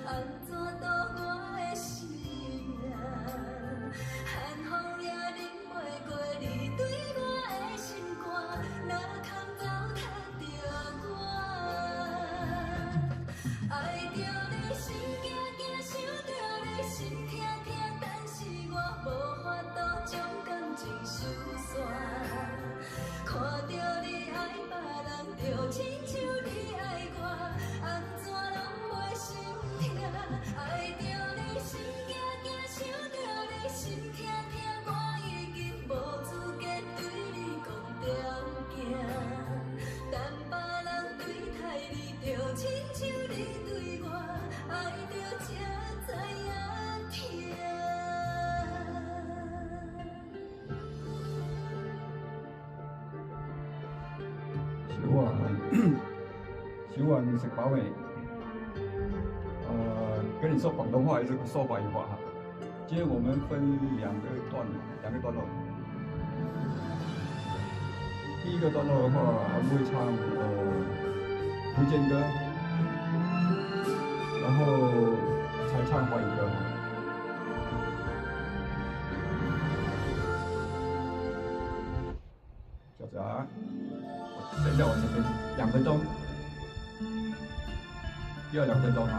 安怎度我的生命？寒风也忍袂过你对我的心肝，若空糟蹋着我。爱着你心惊惊，想着你心痛痛，但是我无法度将感情收线。看着你爱别人，就亲像你爱我，安怎拢袂心痛？爱着你心惊惊，想着你心痛痛，我已经无资格对你讲条件。但别人对待你，就亲像你对我，爱着才知影痛。小碗食饱未？跟你说广东话还是说华语话哈？今天我们分两个段落。第一个段落的话，我们会唱福建歌，然后才唱华语歌。小子啊，等一下我这边2分钟，要2分钟哈。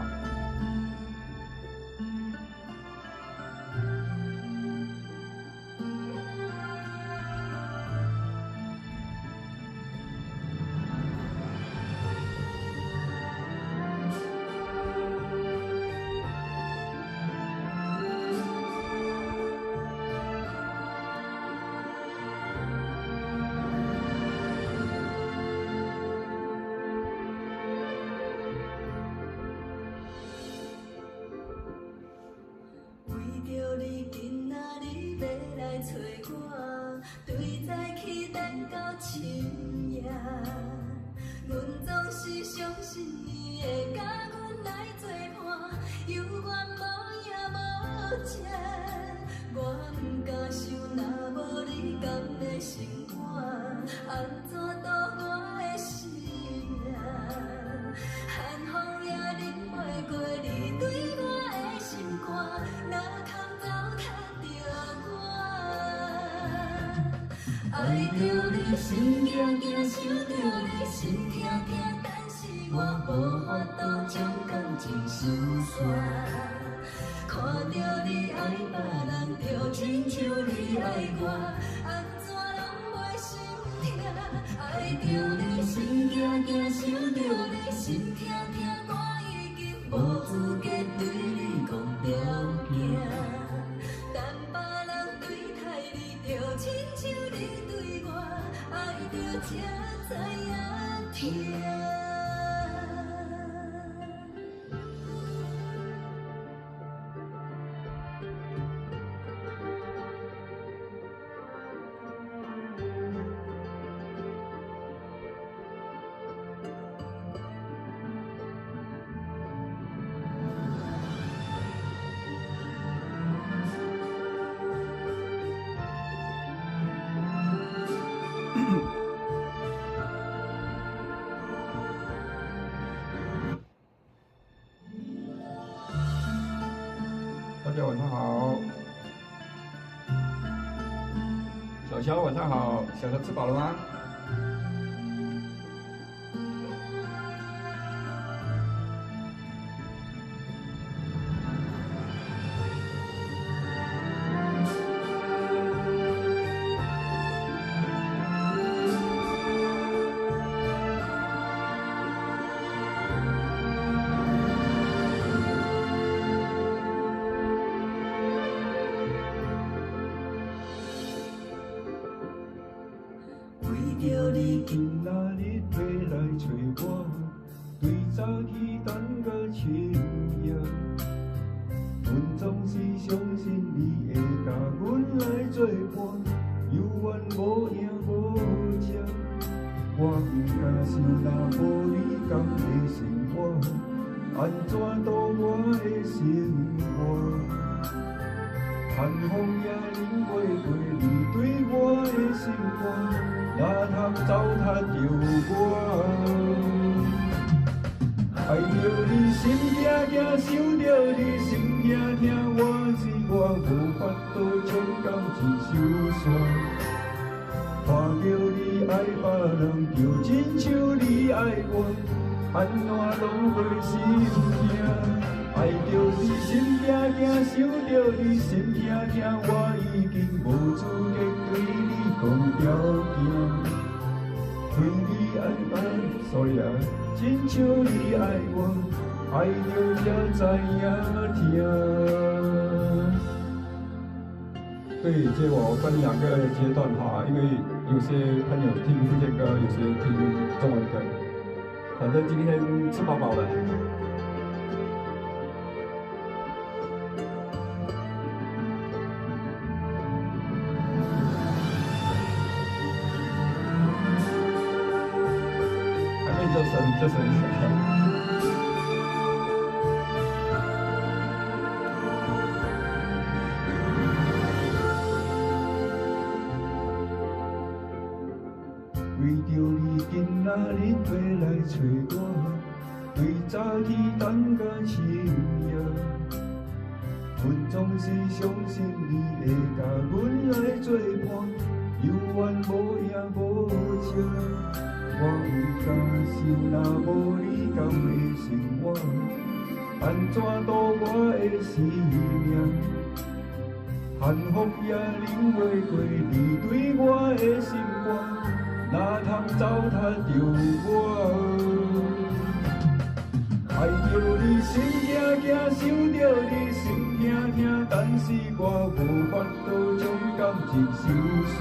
为着你今仔日要来找我，对早起等到深夜。阮总是相信你会甲阮来作伴，犹原无影无迹。我不敢想，若无你甘会心肝，安怎度我的生命？寒风也忍袂过你对我的心肝，若空糟蹋着我。爱着你心惊惊，想着你心痛痛，但是我无法度将感情收线。看着你爱别人，就亲像你爱我，安怎拢袂心痛？爱着你心惊惊，想着你心痛痛，我已经无资格对你讲条件。但别人对待你，就亲像你对我，爱着才知影痛。大家晚上好，小乔晚上好，小乔吃饱了吗？为着你今仔日要来找我，对早起等到深夜。阮总是相信你会甲阮来作伴，犹原无影无迹。我不敢想，若无你甘会生活，安怎度我的生活？寒风也忍袂过你对我的心肝。哪通糟蹋着我？爱着你心惊惊，想度将感情收煞。看到你爱别人，就亲像你爱我，安怎拢袂心痛？爱着你心惊惊，想着你心痛痛，我已经无资格对你讲条件。对你爱，sorry 啊，亲像你爱我，爱着才知影疼。对，这我分两个阶段哈，因为有些朋友听福建歌，有些听中文歌。反正今天吃饱饱了。还没这声音。为着你今仔日回来找我，对早起等到深夜，阮总是相信你会甲阮来作伴，有缘无影无笑。我有敢想，若无你甘会生活，安怎度我的生命？幸福也领袂过你对我的心肝。哪通糟蹋着我？爱着你心惊惊，想着你心痛痛，但是我无法度将感情收煞。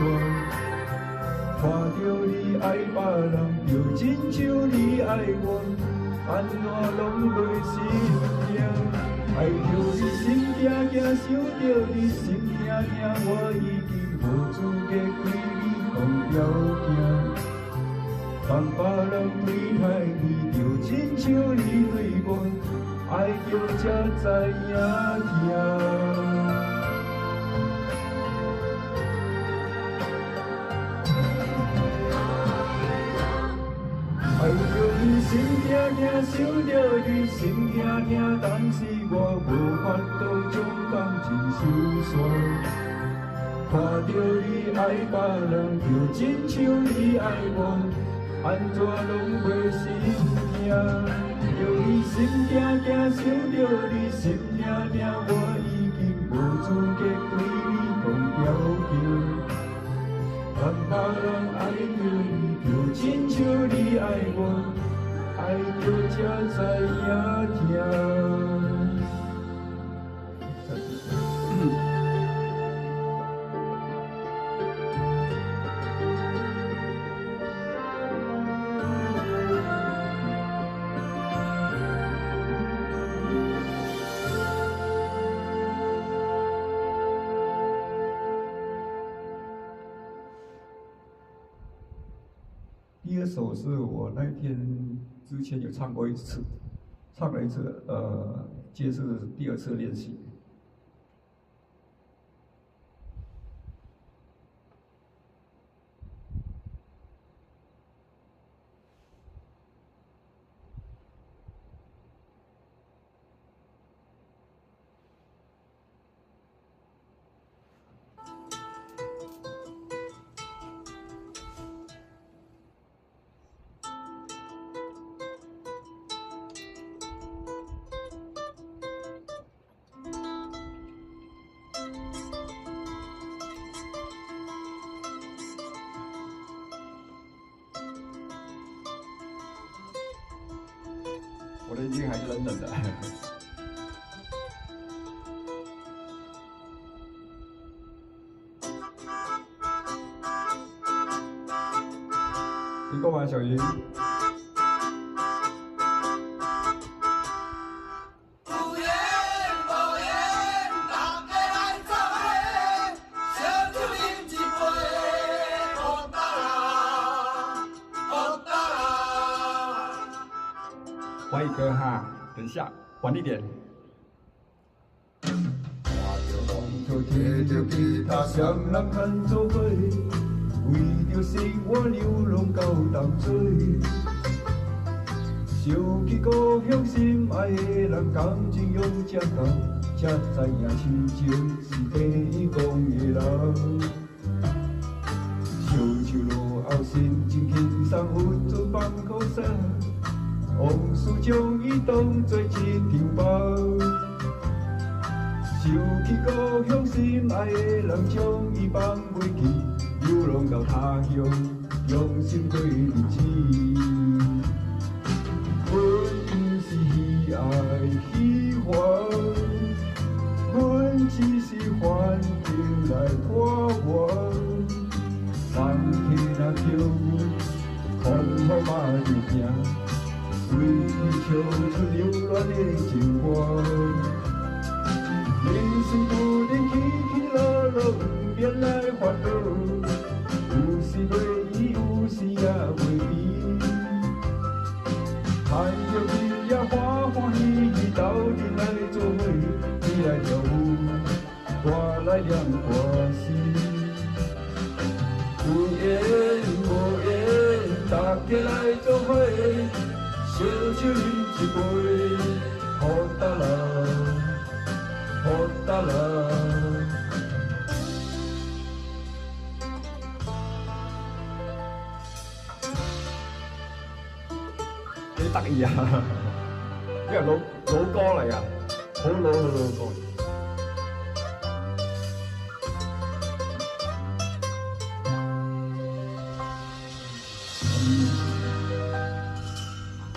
看着你爱别人，就亲像你爱我，安怎拢袂心痛？爱着你心惊惊，想着你心痛痛，我已经无资格对你讲条件。当别人对待你，就亲像你对我，爱着才知影疼。爱着你心痛痛，想着你心痛痛，但是我无法度将感情收煞。看着你爱别人，就亲像你爱我，安怎拢袂心痛？着你心惊惊，想着你心痛痛，我已经无资格对你讲条件。但别人爱着你，就亲像你爱我，爱着才知影疼。第二首是我那天之前有唱过一次，唱了一次，这是第二次练习。我的眼睛还是冷冷的。听过吗，小云？换一个哈，等一下，晚一点。就摕着吉他，双人牵做伙，为着生活流浪到淡水。想起故乡心爱的人，感情用这厚，才知影痴情是第一讲的人。烧酒落后，心情轻松，有阵放苦涩，往事将伊当作一场梦。想起故乡心爱的人，将伊放袂记，流浪到他乡，用心对日子。阮不是喜爱喜欢，阮只是环境来拖我。人客若叫阮，风雨嘛就惊，为伊唱出流恋的情歌。人生不能起起落落，不免来烦恼，有时袂意，有时也袂悲。看着你也欢欢喜喜，斗阵来做伙，你来跳舞，我来念歌词。有缘无缘，大家来做伙，烧酒饮一杯，好达人，好达人。幾得意啊！呢個老歌嚟啊，好老歌。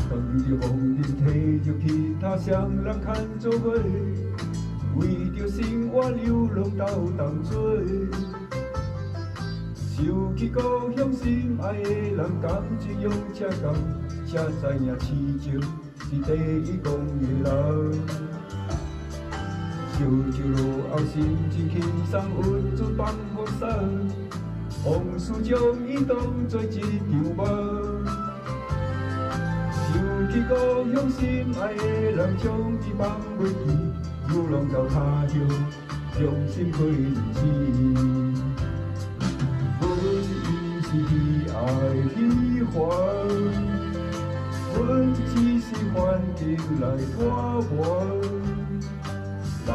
放着风筝，提着吉他，双人牵做伙，为着生活流浪到淡水。想起故乡心爱的人，感情用这厚，才知影痴情是第一讲的人。烧酒落后，心情轻松，温存放雨伞，往事将伊当作一场梦。想起故乡心爱的人，将伊放袂记，流浪到他乡，用心过日子。阮不是喜爱喜欢，阮只是环境来拖磨。人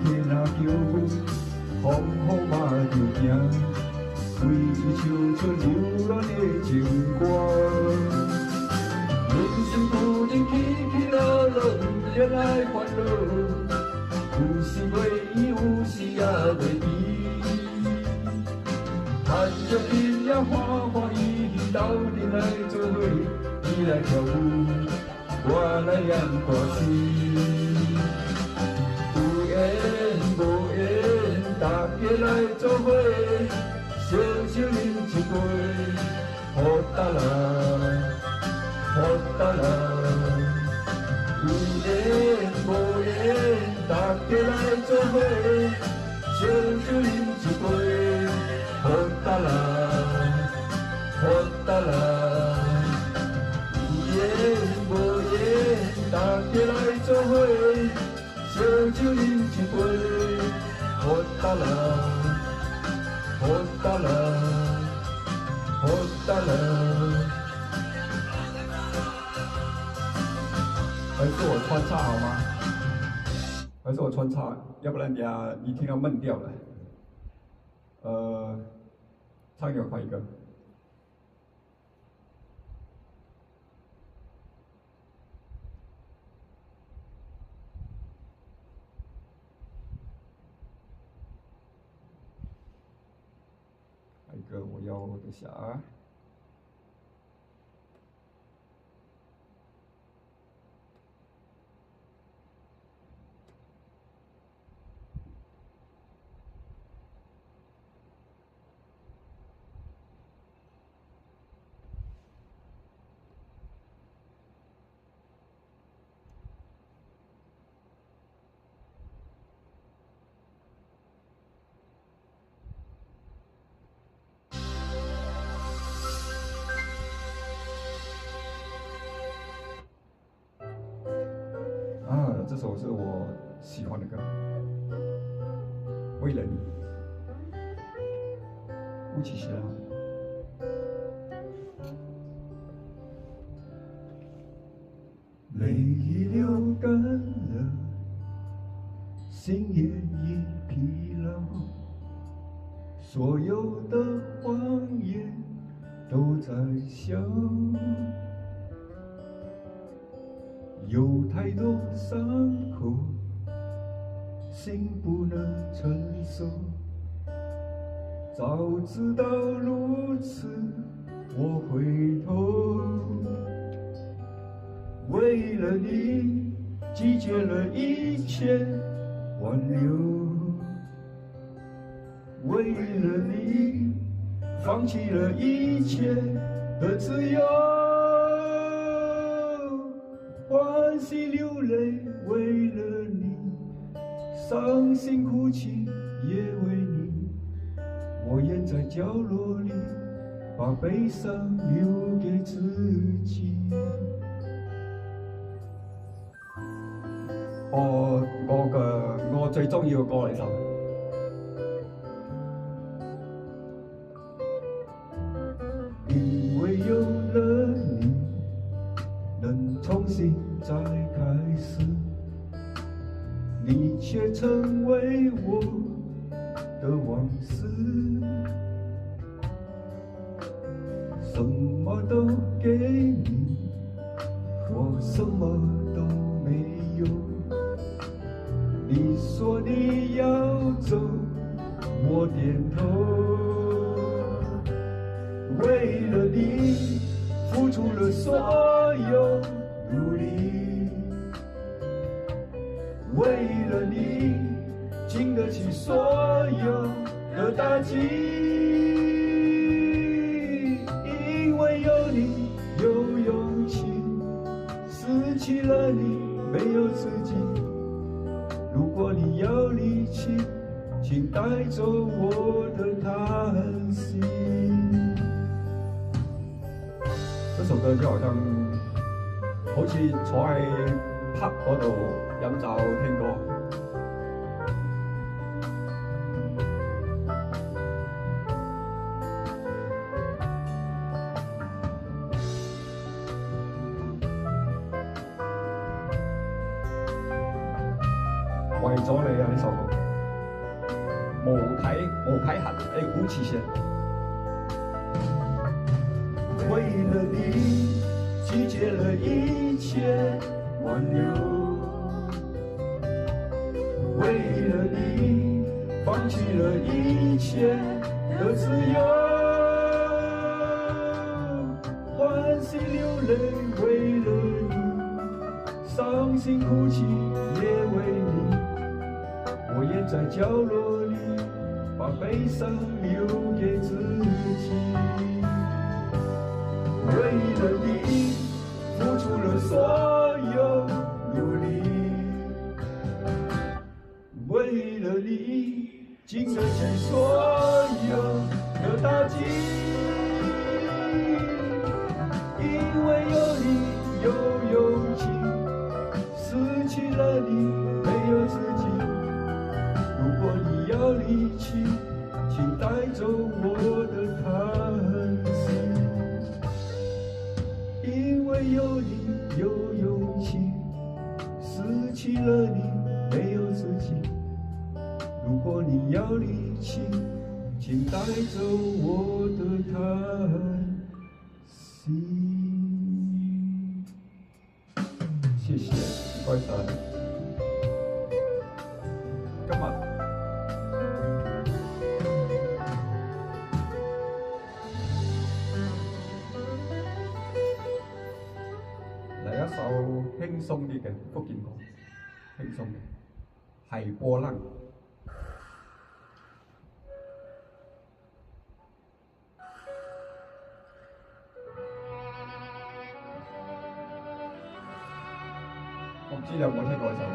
客若叫阮，风雨嘛就惊，为伊唱出流恋的情歌。人生不能起起落落，不免来烦恼，有时袂意，有时也袂悲。看着你也欢欢喜喜，斗阵来做伙，你来跳舞，我来念歌词。有缘无缘，大家来做伙，烧酒饮一杯，好达人，好达人。有缘无缘，大家来做伙，烧酒饮一杯，好达人，好达人。有缘无缘，大家来做伙，烧酒饮一杯，好达人，好达人，好达人。还是我穿插好吗？还是我穿插，要不然你听到闷掉了。唱一个快一个。快一个，我要等下啊。这首是我喜欢的歌，为了你，吴启贤。干了，心也已疲劳，所有的谎言都在笑，有太多伤口，心不能承受。早知道如此，我回头，为了你拒绝了一切挽留，为了你放弃了一切的自由，欢喜流泪为了你，伤心哭泣也为你。我掩在角落里，把悲伤留给自己。我最中意嘅歌嚟首。因为有了你，能重新再开始，你却成为我的往事，什么都给你，我什么都没有。你说你要走，我点头。为了你，付出了所有努力，为了你，经得起所有的打击。因为有你，有勇气，失去了你，没有自己。如果你要离去，请带走我的叹息。這首歌就好像好似坐喺 pub 嗰度飲酒聽歌。為咗你啊！呢首歌無啟痕，無期限。为了你，拒绝了一切挽留，为了你，放弃了一切的自由，欢喜流泪为了你，伤心哭泣也为你。我掩在角落里，把悲伤留给自己。为了你，付出了所有努力，为了你，经得起所有的打击。因为有你，有勇气，失去了你，没有自己。如果你要离去，请带走我的叹息。因为有你，有勇气，失去了你，没有自己。如果你要离去，请带走我的叹息。謝謝，唔該晒。今日嚟一首輕鬆啲嘅福建歌，輕鬆嘅係波浪。我唔知你有冇聽過呢首歌？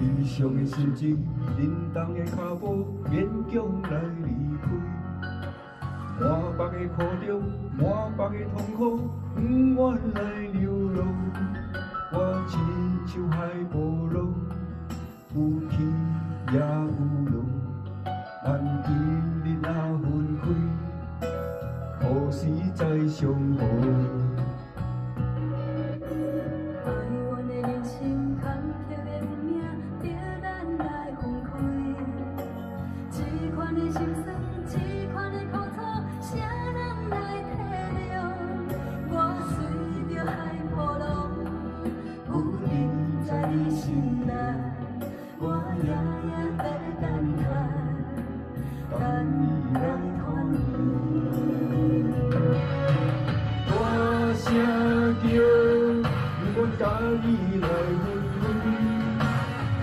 雨下常的心情，振动的脚步，勉强来离开。满腹的苦衷，满腹的痛苦，不愿来流浪。我亲像海波浪，有起也有落。咱今日若分开，何时再相逢？台湾的人生，坎坷的运命，着咱来分开。这款的心酸，这款的苦楚，谁人来体谅？我随着海波浪，有你在你心内，我夜夜在等待。等你来团圆。大声叫，不愿甲你来分开。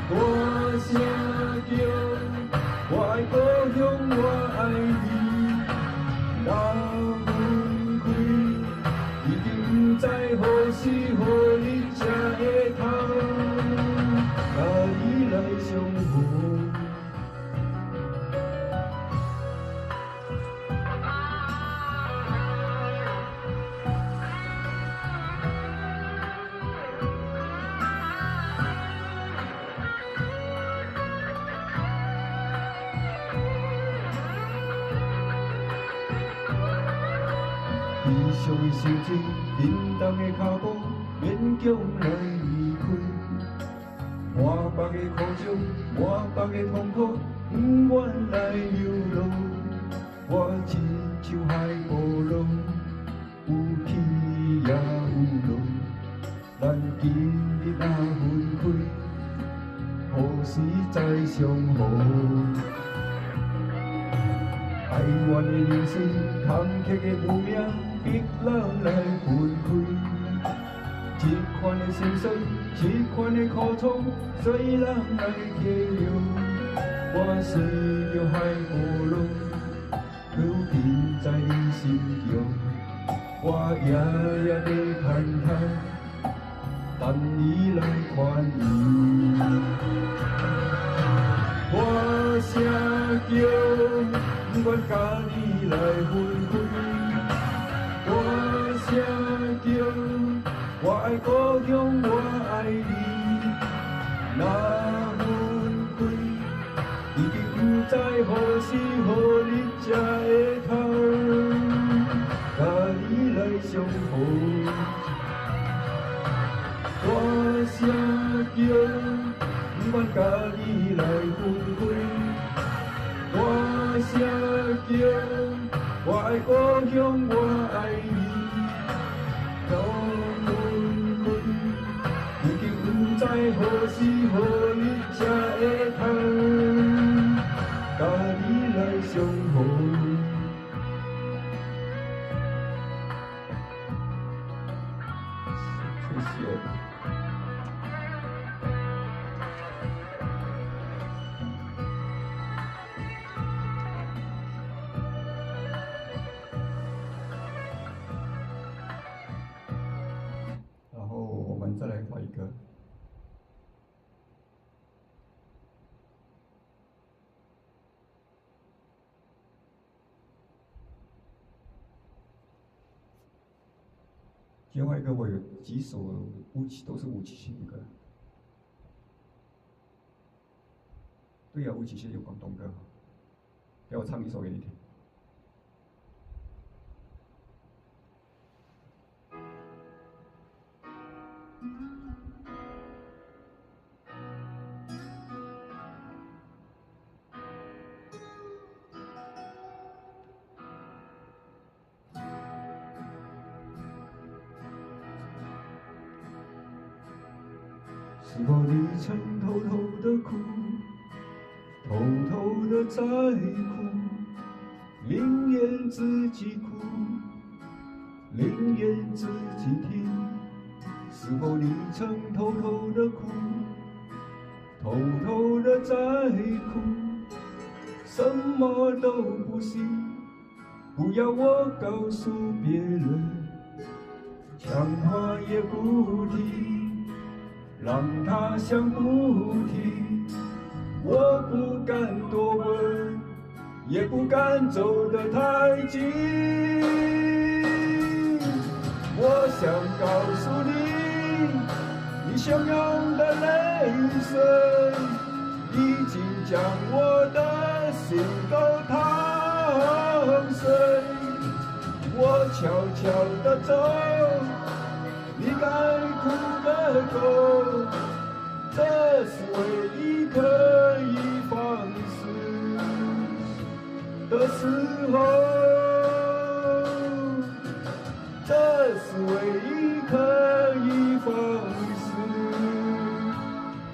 大声叫，我爱故乡，我爱你。若分开，已经不知何时何日才会通，甲你来相逢。悲伤的心情，振动的脚步，勉强来离开。满腹的苦衷，满腹的痛苦，不愿来流浪。我亲像海波浪，有起也有落。咱今日若分开，何时再相逢？台湾的人生，坎坷的运命，逼咱来分开。这款的心酸，这款的苦楚，谁人来体谅？我随着海波浪，流停在你心中。我夜夜在盼待，等你来团圆。我声叫，不愿甲你来分开。我声叫，我爱故乡，我爱你。若分开，已经不知何时何日才会通，甲你来相逢。我声叫，不愿甲你来分开。我声叫，我爱故乡，我爱你。若分开，已经不知何时何日才会通，甲你来相逢。谢谢。然后我们再来画一个。另外一个我有几首都是吴奇隆的歌。对呀、吴奇隆有广东歌，给我唱一首给你听。是否你曾偷偷的哭，偷偷的在哭，宁愿自己哭，宁愿自己听。是否你曾偷偷的哭，偷偷的在哭，什么都不行，不要我告诉别人，讲话也不听，让他想不听，我不敢多问，也不敢走得太近。我想告诉你，你汹涌的泪水已经将我的心都淌碎。我悄悄地走，你该哭个够，这是唯一可以放肆的时候，这是唯一可以放肆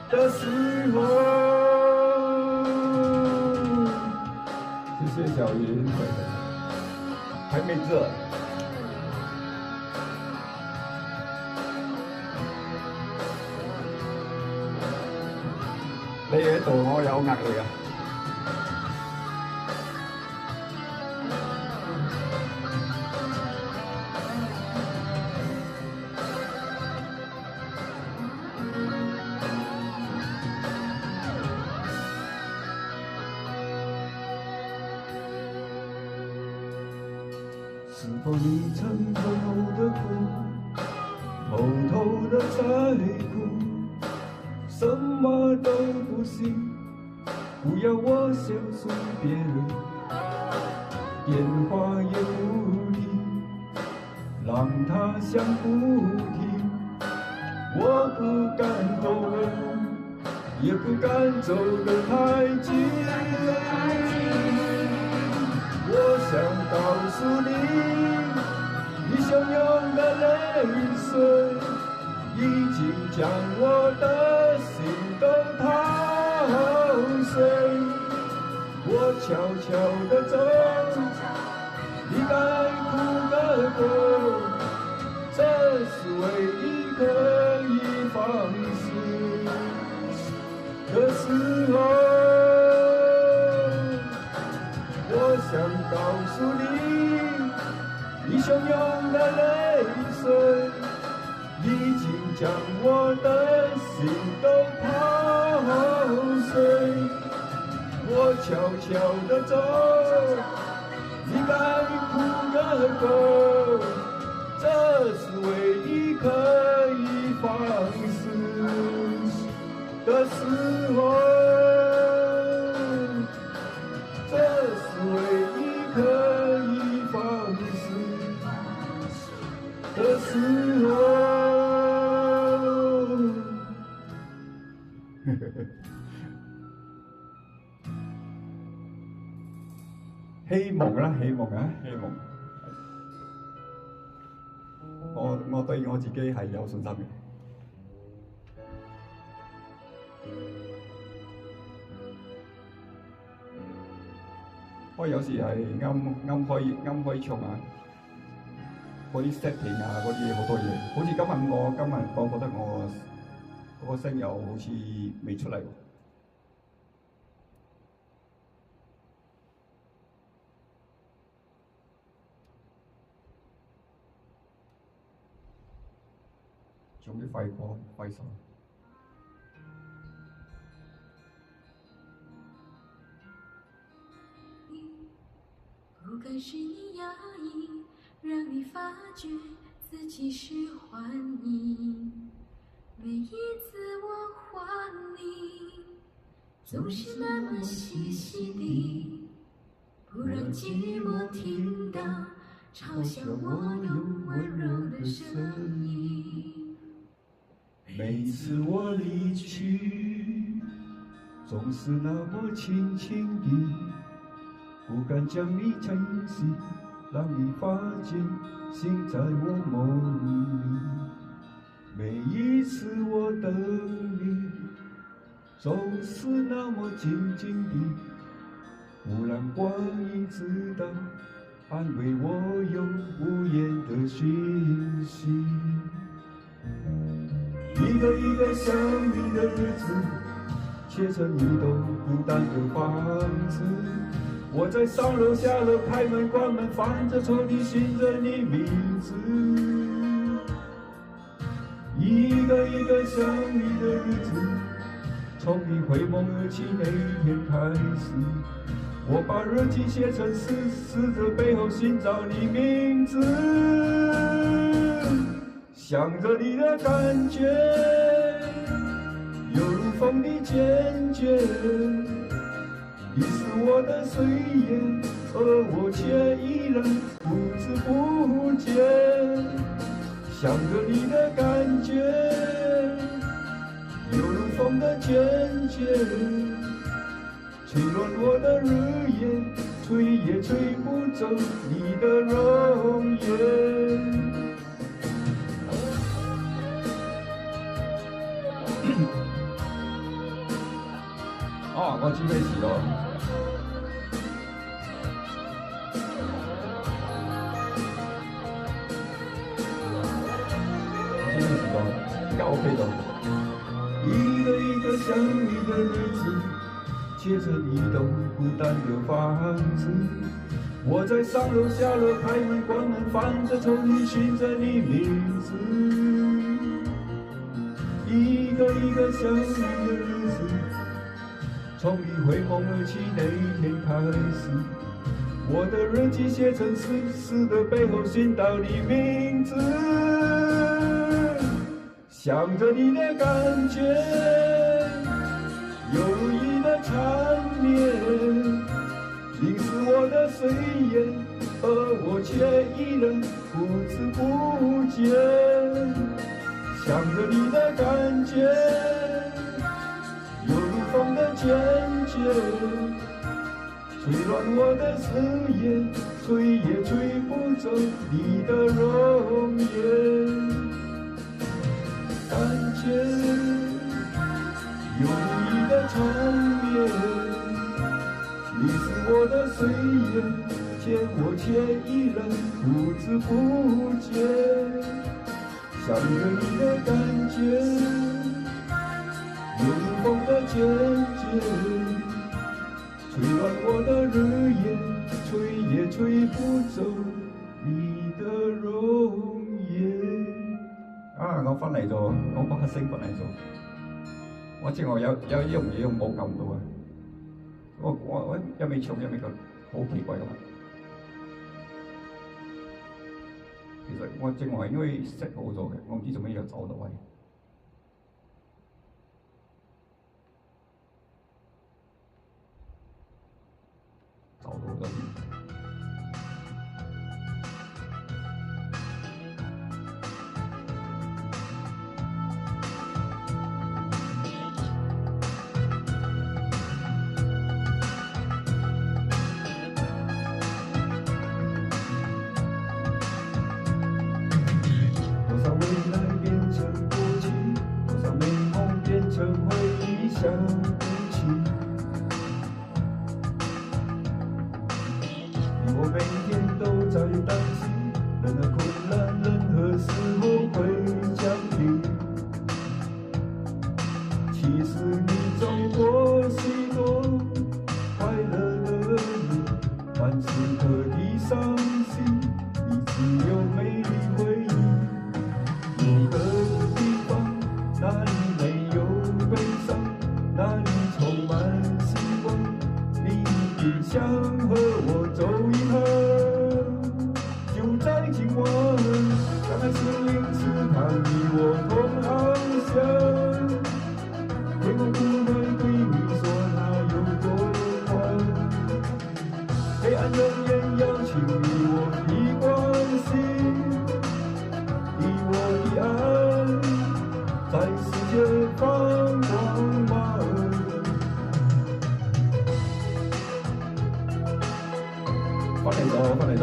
的时候。谢谢小云，还没热。你喺度，我有壓力啊！是否你曾偷偷的哭，偷偷的在哭？什么都不行，不要我孝顺别人，电话也不听，让他响不停。我不敢多问，也不敢走得太近。我想告诉你，你汹涌的泪水已经将我的心都淌碎。我悄悄地走，你该哭个够，这是唯一可以放肆的时候。我想告诉你，你汹涌的泪水已经将我的心都淌碎。我悄悄地走，你该哭个够，这是唯一可以放肆的时候，这是唯一可以放肆的时候。希望啦，希望啊，希望。我對我自己係有信心嘅。我有時係啱開唱啊，嗰啲 setting 啊，嗰啲好多嘢。好似今日我覺得我嗰個聲又好似未出嚟喎。仲啲廢歌廢手。不该是你压抑，让你发觉自己是幻影。每一次我还你，总是那么细细地，不让寂寞听到嘲笑我用温柔的声音。每次我离去，总是那么轻轻地，不敢将你珍惜，让你发现心在我梦里。每一次我等你，总是那么静静地，不让光阴知道，安慰我用无言的讯息。一个一个想你的日子，切成一栋孤单的房子。我在上楼下楼，开门关门，翻着抽屉寻着你名字。一个一个想你的日子，从你回眸而起那一天开始，我把日记写成诗，诗的背后寻找你名字，想着你的感觉，犹如风的坚决。你是我的岁月，而我却依然不知不觉，想着你的感觉，犹如风的坚决，吹乱我的日夜，吹也吹不走你的容颜。哦，我知咩事咯？知咩事咯？而家 OK 咗。一个一个想你的日子，借着你都孤单的房子，我在上楼下楼开门关门，翻着抽屉寻着你名字。一个一个想你的日子，从你回眸而起那一天开始，我的日记写成诗，诗的背后寻到你名字，想着你的感觉，犹如一的缠绵，凝视我的岁月，而我却依然不知不觉，想着你的感觉，犹如风的坚决，吹乱我的誓言，吹也吹不走你的容颜。感觉有你的缠绵，你是我的岁月，我却依然不知不觉，想着你的感觉，有如风的坚决，吹乱我的日夜，吹也吹不走你的容颜。啊！我翻嚟咗，我把聲翻嚟咗。我正話有一樣嘢我冇撳到啊！我一味唱一味講，好奇怪㗎嘛。其實我正話應該 set 好咗嘅，我唔知做咩又走到位。走到咗。想不起，我每天都在担心，任何困难，任何时候会降临。其实你走过许多快乐的路，但此刻的伤心，你只有美丽回忆。有个地方，那里没有悲伤，那里充满希望，你也想和我走一趟。就在今晚，让爱森林池塘你我同航向。天空不会对你说那有多宽，黑暗仍然邀请你我的关心，你我的爱在世界放光芒。翻嚟咗，翻嚟咗。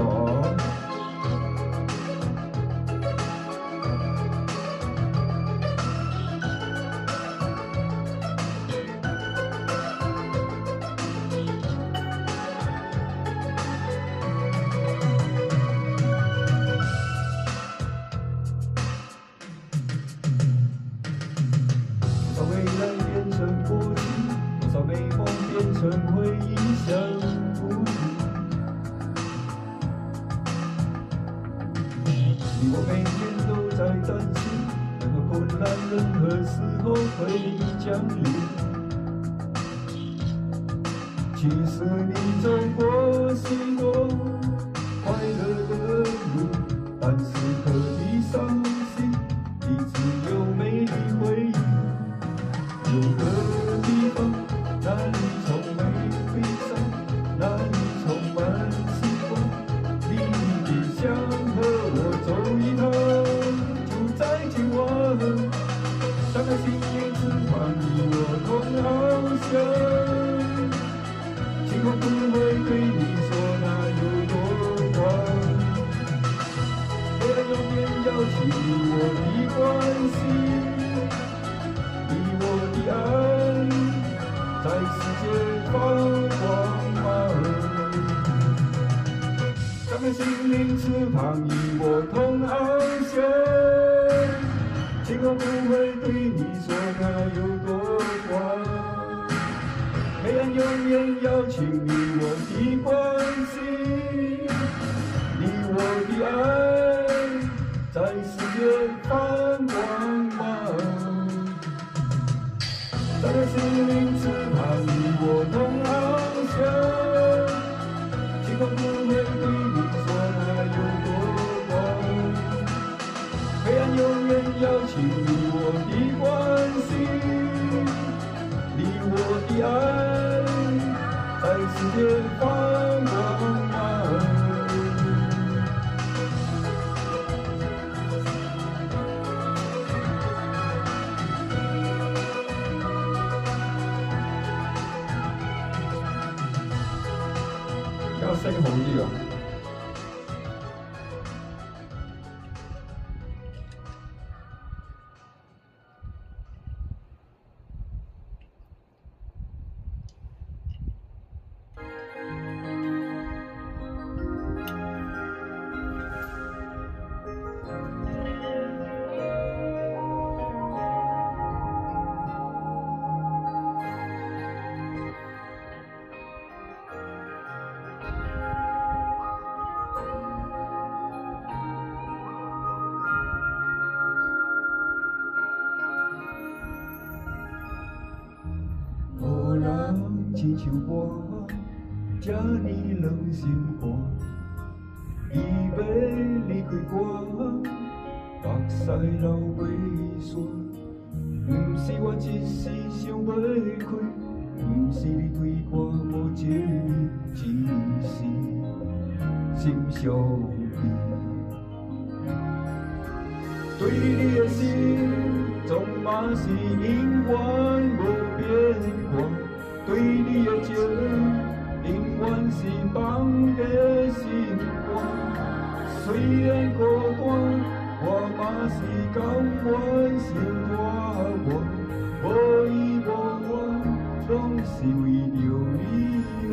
多少未来变成过去，多少美梦变成回忆，想不起。你我每天都在担心，任何困难，任何时候会降临。其实你走过许多快乐的路，但是可以伤心，你只有美丽回忆。有个地方，那里充满悲伤，那里充满希望。你也想和我走一趟，就在今晚。打开心灵翅膀，你我同翱翔。星空不会对你说那有多光，黑暗永远要起你我的关系。你我的爱在世界放光芒，打开心灵翅膀，与我同翱翔。星空不会对你说它有多光，黑暗永远要亲你我的关系。你我的爱在世界放光芒。打开心灵翅膀，与我同翱翔。星空不会对你说它有多光，黑暗永远要亲你我的关系。你我的爱在世界放光芒。有聲好啲啊！亲像我，这呢两心肝，伊要离开我，目屎流袂煞。毋是我一时想袂开，毋是你对我无情意，只是心伤悲。对你的心，总嘛是永远无变过。对你的情，永远是放在心肝。虽然孤单，我嘛是甘愿受拖磨。无依无我，拢是为着你了。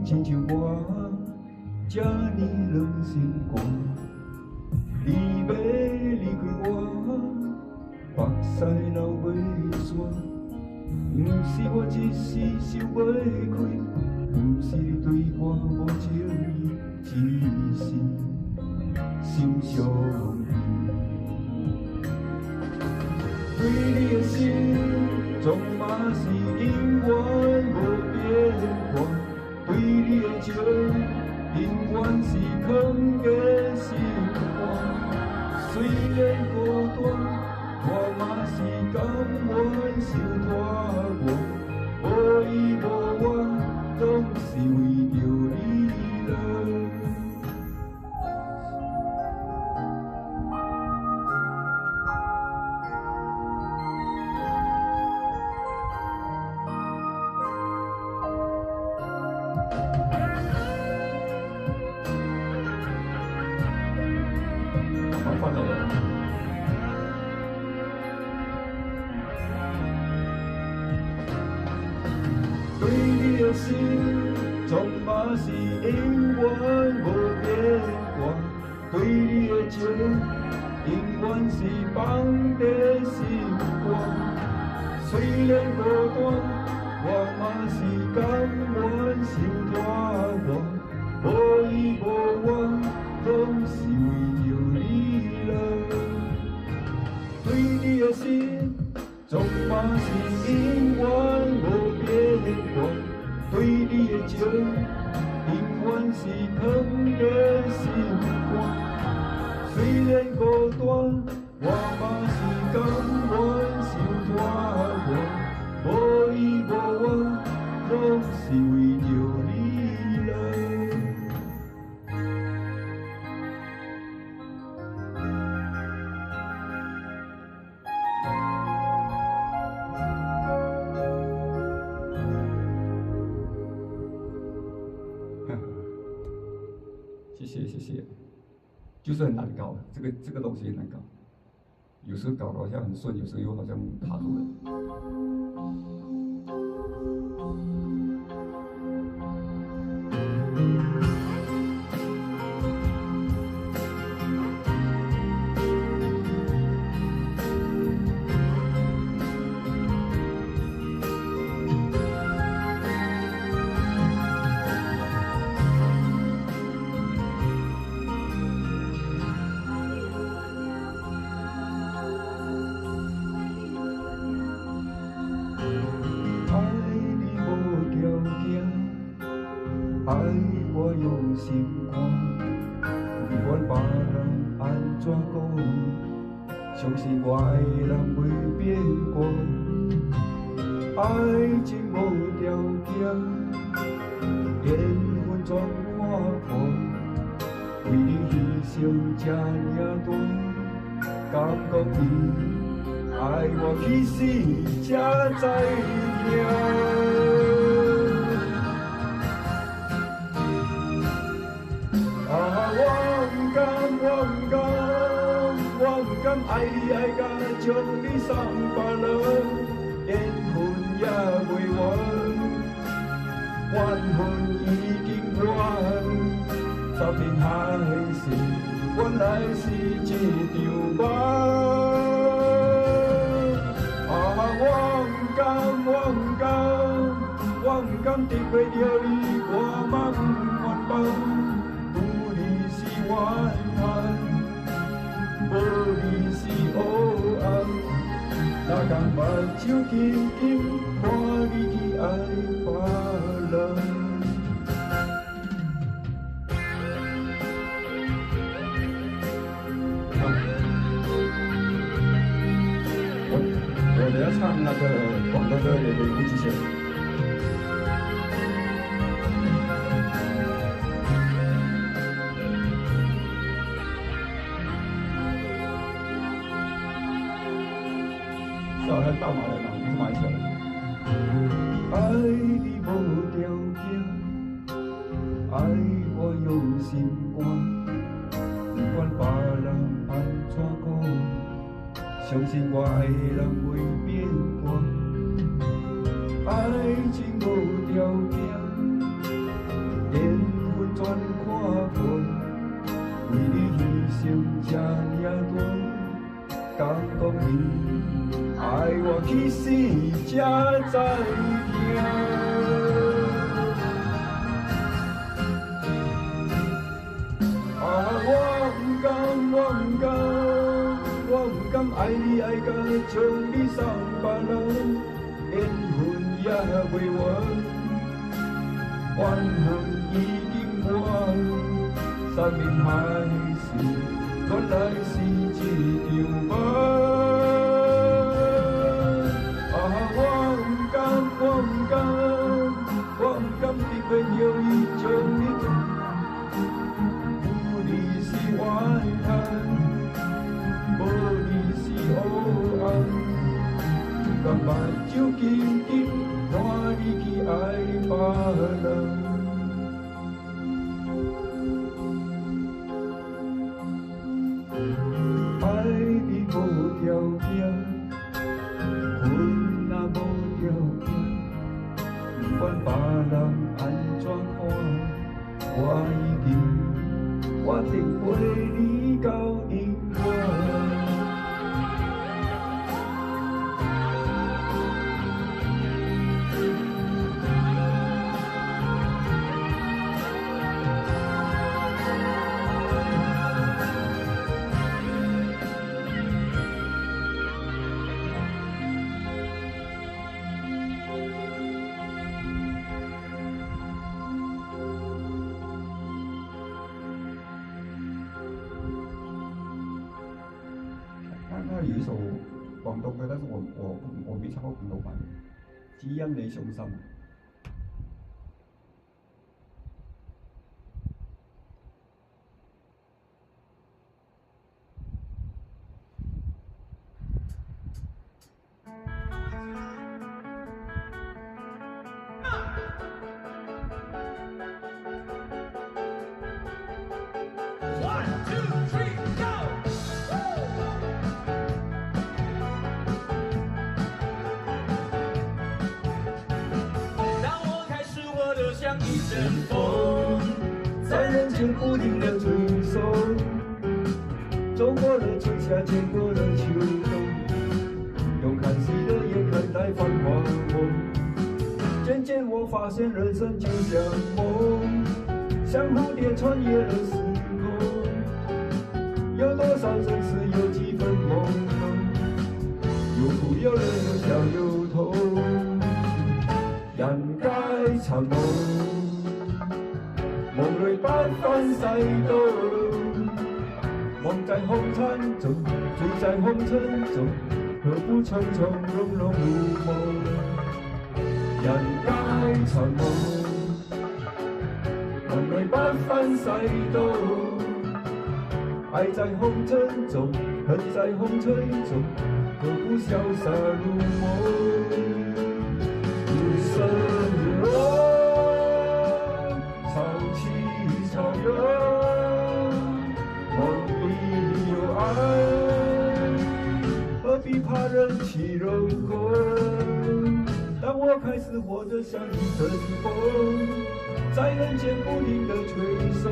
亲像我，这呢两心肝，你要离开我，目屎流袂煞。毋是我一时想袂开，毋是你对我无情意，只是心伤悲。对你的心，总嘛是永远无变化。对你的情，永远是藏在心肝。虽然孤单，我嘛是甘愿受拖磨。无依无我，拢是为着你了。翻嚟啦！对你的心，总嘛是永远无变化。对你的情，永远是放在心肝。虽然孤单，我嘛是甘愿受你无我，拢是为着你啦。对你的心，总嘛是永远无变过；对你的情，永远是藏在心肝。虽然孤单，我嘛是甘愿受拖磨。无伊无我，拢是为着你啦。谢谢谢谢，就是很难搞，这个东西很难搞，有时候搞得好像很顺，有时候又好像卡住了。爱我用心肝，不管别人安怎讲，相信我的人袂变过。爱情无条件，缘分全看破，为你牺牲这么多，感觉你爱我去死才知影。我不甘爱你爱甲将你送别人，缘分也袂完，缘分已经完，昨天还是原来是一场梦。我不甘得袂着你，我嘛不愿放，有你是怨恨。无你是黑暗，哪敢目睭紧紧看你去爱别人？我要唱那个广东歌也可以不之前。到马来嘛，不是马来西亚。爱你无条件，爱我用心肝，不管别人安怎讲，相信我的人袂变卦。爱情无条件，缘分全看破，为你牺牲这么多，感觉你。爱我去死才知影，我不甘爱你爱甲将你送别人，缘分也袂完，缘分已经完，生命还是原来是一场梦。我不甘得袂着你，将你有你是怨恨，无你是黑暗，不甘目睭紧紧看你去爱别人。爱你无条件，恨也无条件。不管别人安怎看，我定陪你到永远。有一首广东歌，但是我没唱过广东版，只因你上心。像一阵风，在人间不停地吹送，走过了春夏，见过了秋冬，用看戏的眼看待繁华梦。渐渐我发现人生就像梦，像蝴蝶穿越了时空，有多少真实，有几分朦胧，有苦有乐，有笑有痛。人皆尋夢，夢裏不分世道，夢在紅塵中，醉在紅塵中，何不從從容容入夢？人皆尋夢，夢裏不分世道，愛在紅塵中，恨在紅塵中，何不瀟灑入夢？生若潮起潮涌，梦里有爱，何必怕人去人困？当我开始活得像一阵风，在人间不停地吹送，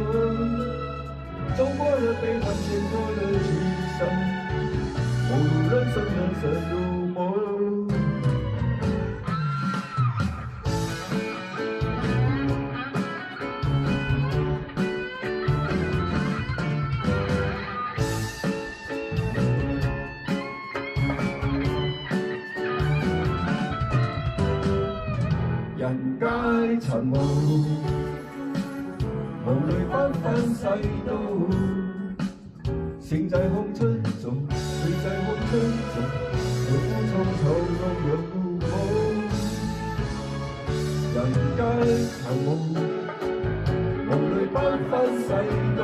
走过了悲欢，见过了聚散，梦入人生，人生如梦。人皆尋夢，夢裏不分世道，醒在紅塵中，醉在紅塵中，何不從從容容入夢？人皆尋夢，夢裏不分世道，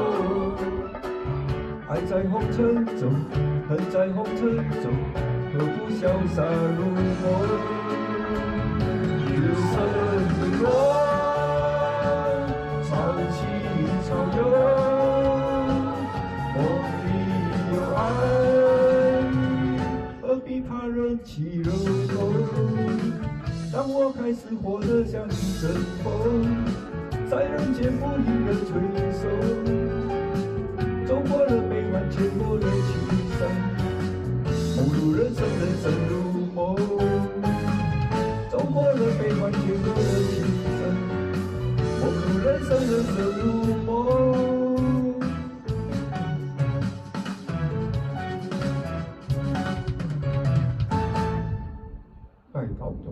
愛在紅塵中，恨在紅塵中，何不瀟灑入夢？生若潮起潮涌，梦里有爱，何必怕人去人空？当我开始活得像一阵风，在人间不停地吹送，走过了悲欢，见过了聚散，梦入人生，人生如梦。走过了悲欢，见过了聚散，梦入人生，人生如梦。係夠唔到。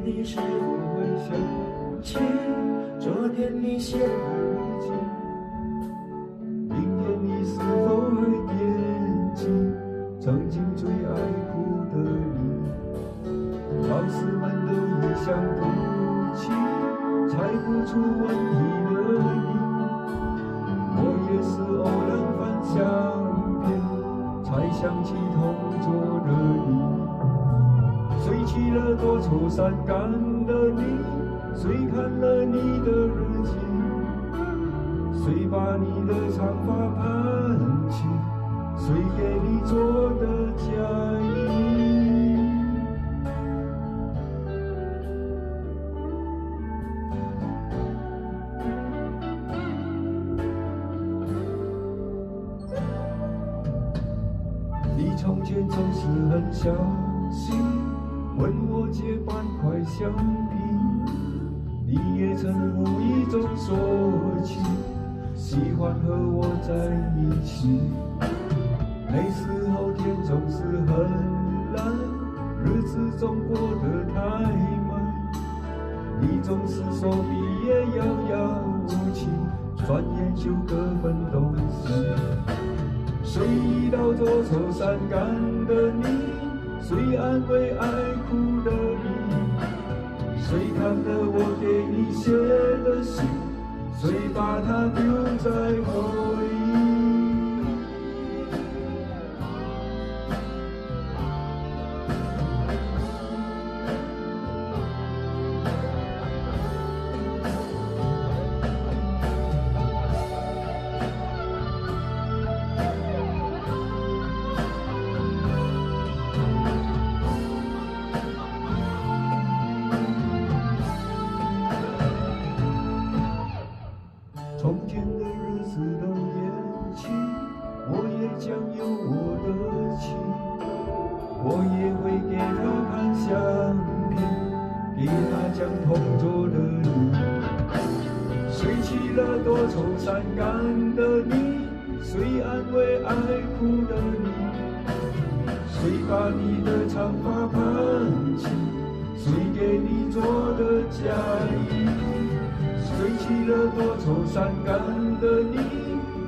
你是否会想起昨天你写的日记？明天你是否会惦记曾经最爱哭的你？老师们都异乡哭泣，猜不出问题的你，我也是偶然翻相片，才想起同桌的你。谁骑了多愁善感的你，谁看了你的日记，谁把你的长发盘起，谁给你做的嫁衣。你从前总是很小心，问我借半块橡皮，你也曾无意中说起喜欢和我在一起。那时候天总是很蓝，日子总过得太慢，你总是说毕业遥遥无期，转眼就各分东西。谁遇到多愁善感的你，谁安慰爱哭的你，谁看了我给你写的信，谁把它丢在回忆。从前的日子都延期，我也将有我的妻，我也会给她看相片，给她讲同桌的你。谁起了多愁善感的你，谁安慰爱哭的你，谁把你的长发盘起，谁给你做的嫁衣。谁起了多愁善感的你，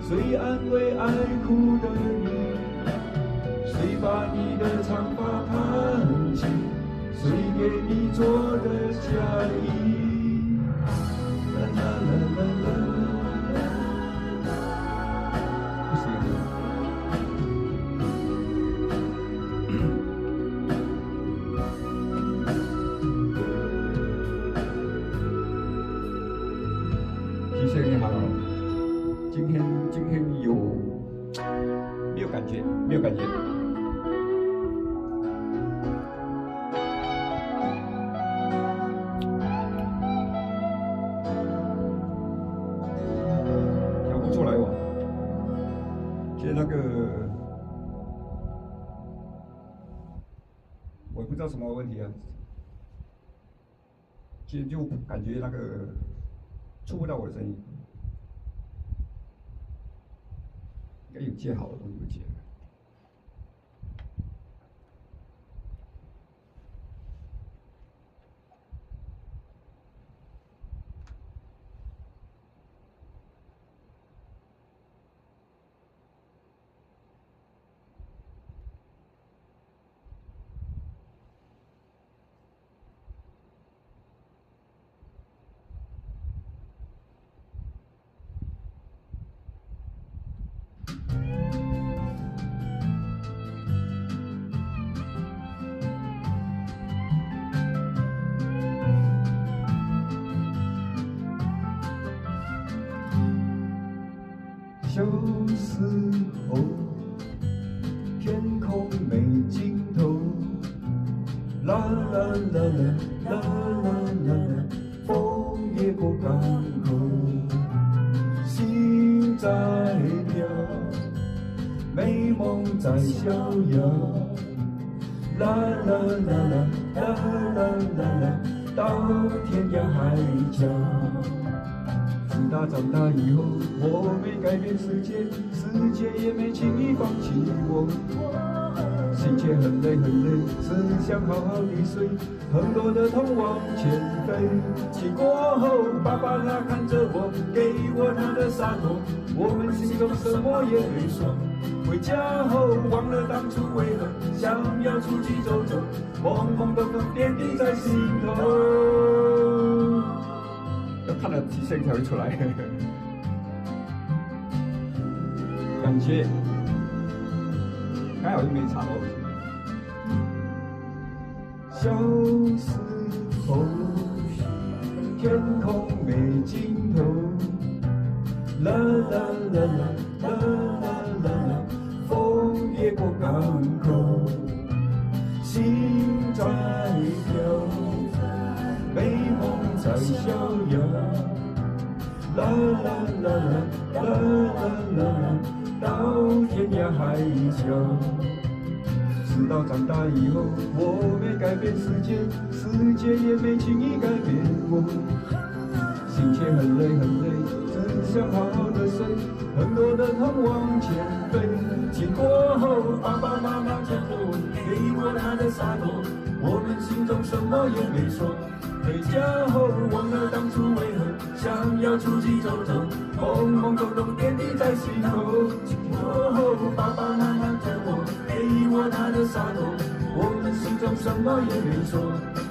谁安慰爱哭的你，谁把你的长发盘起，谁给你做的嫁衣。啦啦啦啦啦，不行。其实你好，今天有没有感觉？没有感觉。调不出来哦。其实那个我也不知道什么问题啊。其实就感觉那个触不到我的声音。应该有接好的东西不接。小时候，天空没尽头，啦啦啦啦啦啦啦啦，风越过港口，心在跳，美梦在逍遥，啦啦啦啦啦啦啦啦，到天涯海角。长大以后，我没改变世界，世界也没轻易放弃我。心切很累，只想好好地睡，很多的痛往前飞。起过后，爸爸他看着我，给我他的洒脱，我们心中什么也没说。回家后，忘了当初为何想要出去走走，懵懵懂懂点滴在心头。看了几声才会出来。感谢，还好就没唱哦。小时候，天空没尽头，啦啦啦啦啦啦啦啦，风越过港口，心在跳，美梦在逍遥，啦啦啦啦啦啦啦啦，到天涯海角。直到长大以后，我没改变世界，世界也没轻易改变我。心情很累很累，只想好好的睡。很多人很往前飞，经过后，爸爸妈妈牵着我，给我他的洒脱。我们心中什么也没说。回家后忘了当初为何想要出去走走，懵懵懂懂点滴在心头。经过后，爸爸妈妈着我，给我他的洒脱。我们心中什么也没说。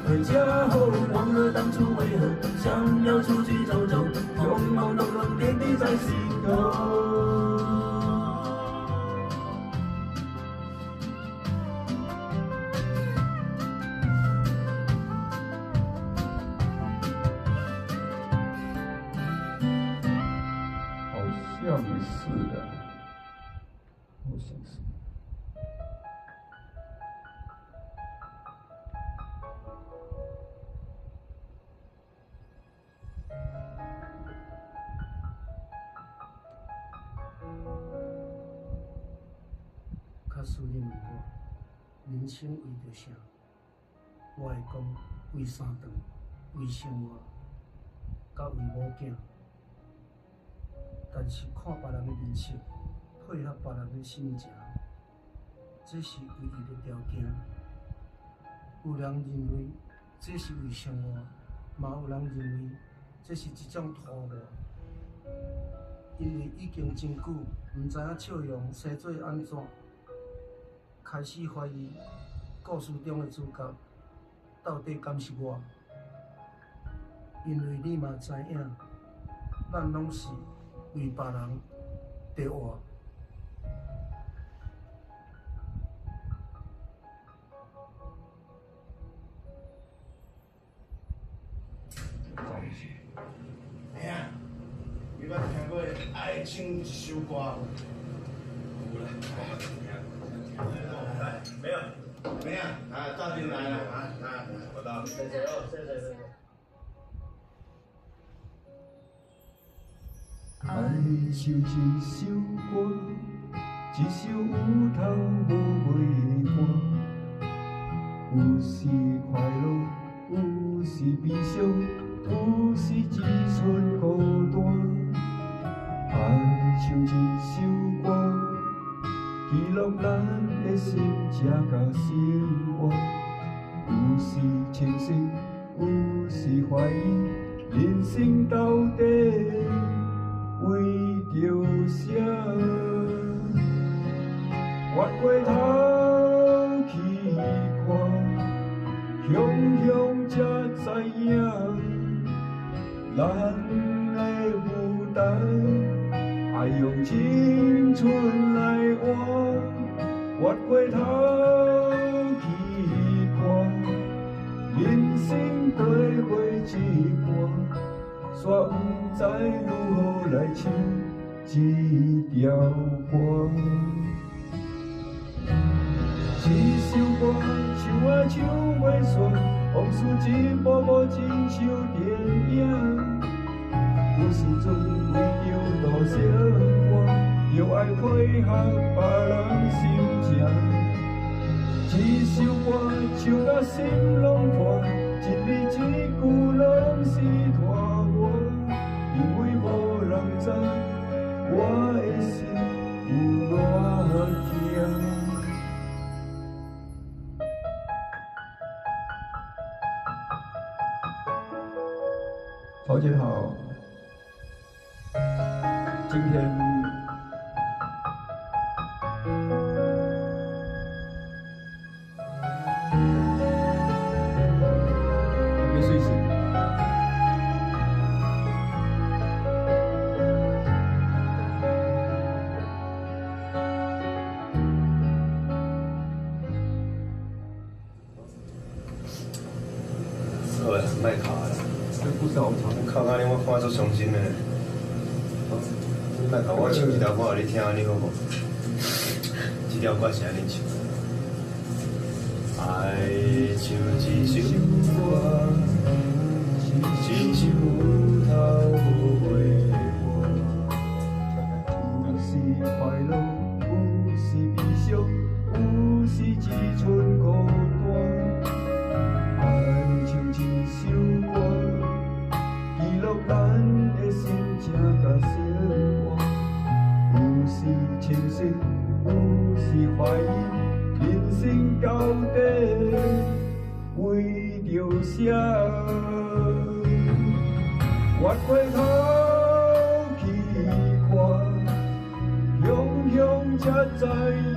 回家后忘了当初为何想要出去走走，懵懵懂懂点滴在心头。好像是的，好像是。较思念问我，人生为着啥？我会讲为三顿，为生活，甲为某囝。但是看别人的面色，配合别人的心情，这是唯一的条件。有人认为这是为生活，嘛有人认为这是一种拖磨。因为已经真久，毋知影笑容生做安怎，开始怀疑故事中的主角到底敢是我。因为你嘛知影，咱拢是为别人在活。哎呀，你捌听过爱情一首歌无？有啦，没有，没有啊，大兵来了啊，我到。谢谢。爱像一首歌，一首有头无尾的歌，有时快乐，有时悲伤，有时只剩孤单。爱像一首歌，记录咱的心情甲生活，有时清醒，有时怀疑，人生到底为着啥？越过头去看，雄雄才知影，咱的舞台爱用青春来换。越过头去看，人生过过一半。煞不知如何来唱这条歌。这首歌唱啊唱袂煞，往事一幕幕亲像电影。有时阵为着大声活，又爱配合别人心情。这首歌唱到心拢破，一字一句拢是拖。因为无人知我的心有偌痛。曹姐好，今天没睡醒。啦，卖卡啦。这故事好长。靠安尼我看足伤心的。卖卡我唱一条歌互你听，你好无？这条歌是安尼唱。爱像一首歌，一首头尾歌。有时快乐，有时悲伤，有时只剩孤单。爱像一首歌，记录咱的心情甲生活。有时清醒，有时怀疑。人生到底为着啥？越过头去看，雄雄才知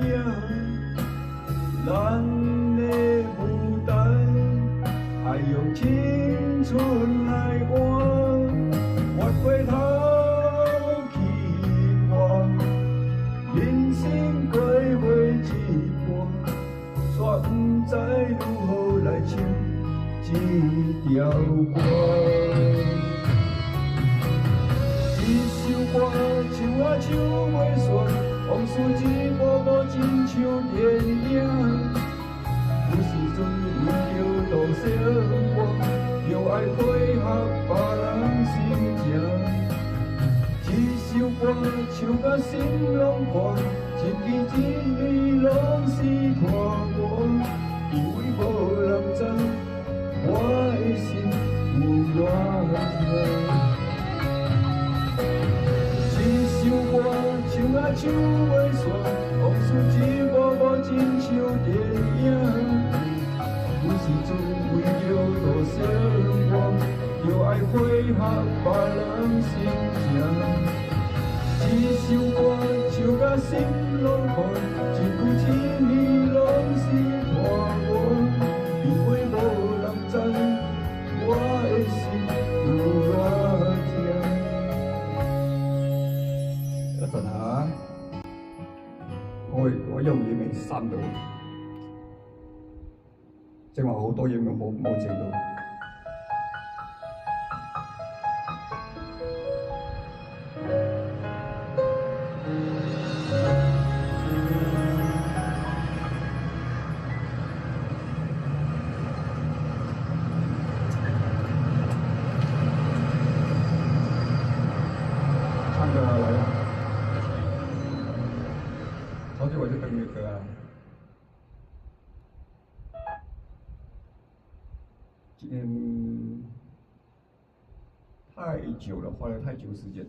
影，咱的舞台爱用青春来换。越过头去看，人生过袂一半。煞不知如何来唱这条歌。一首歌唱啊唱袂煞，往事一幕幕亲像电影。有时阵为着度生活，又爱配合别人心情。一首歌唱甲心拢寒，一字一字拢是拖磨，因为无人知我的心有偌痛。一首歌唱啊唱袂煞，往事一幕幕亲像电影。有时阵为着度生活，又爱配合别人心情。一首歌唱甲心拢寒，一句一字拢是拖磨，因为无人知我的心有偌痛。一陣啊，我用嘢未刪到，正話好多嘢冇整到。好久我就等你歌啊！今天太久了，花了太久时间。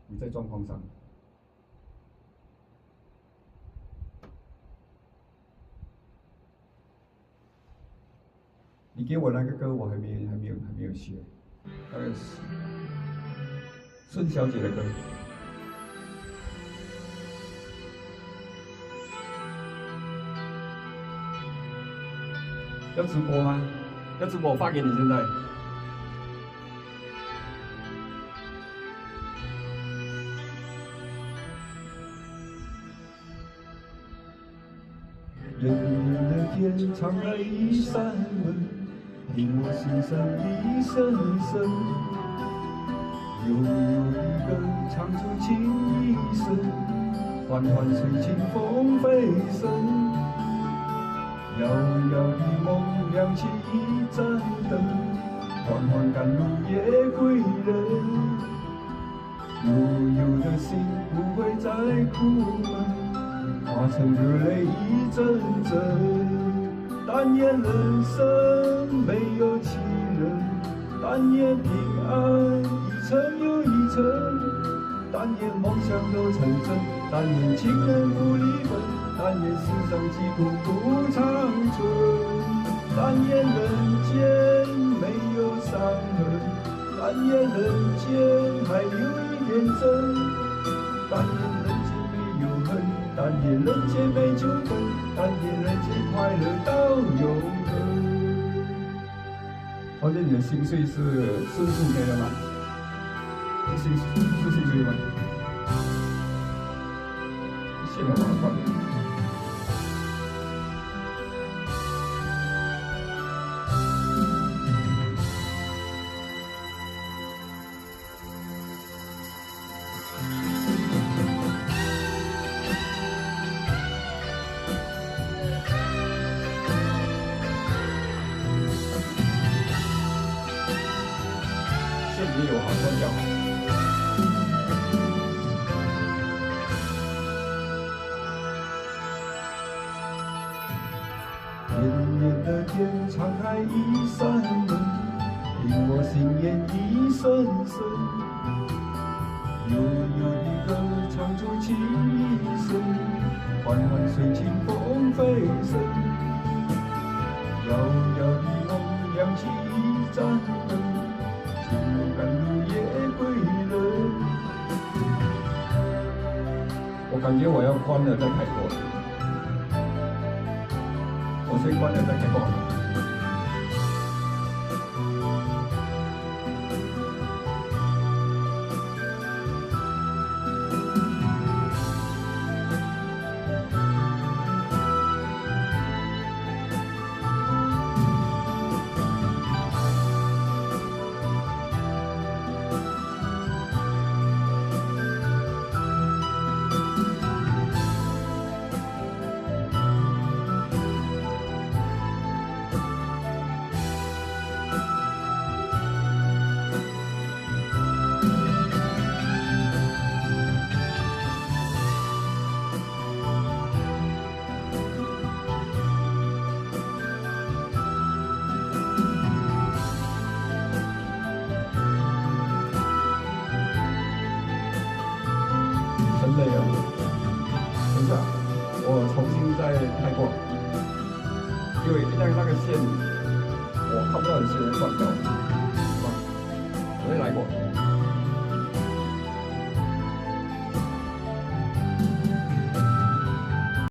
你在状况上，你给我那个歌我还没有写，大概是孙小姐的歌。要直播吗？要直播我发给你，现在。远远的天传来一扇门，令我心上一声声。又有一个唱出情意声，缓缓吹清风飞声。遥遥的梦亮起一盏灯，缓缓赶路夜归人。悠悠的心不会再苦闷，化成热泪一阵阵。但愿人生没有凄冷，但愿平安一程又一程，但愿梦想都成真，但愿情人不离分。但愿世上疾苦不长存，但愿人间没有伤痕，但愿人间还留一点真，但愿人间没有恨，但愿人间没纠纷，但愿人间快乐到永恒。黄姐，你的心碎是4年了吗？是心碎吗？谢了我放给你。的天敞开一扇门，令我心念一声声，悠悠的歌唱出情声，缓缓随清风飞升，遥遥的梦亮起一盏灯，情路赶路也归人。我感觉我要关了再开过，我先关了再开过。很累啊！等一下，我重新再开过，因为那个线我看不到有些断掉，是吧？我再来过。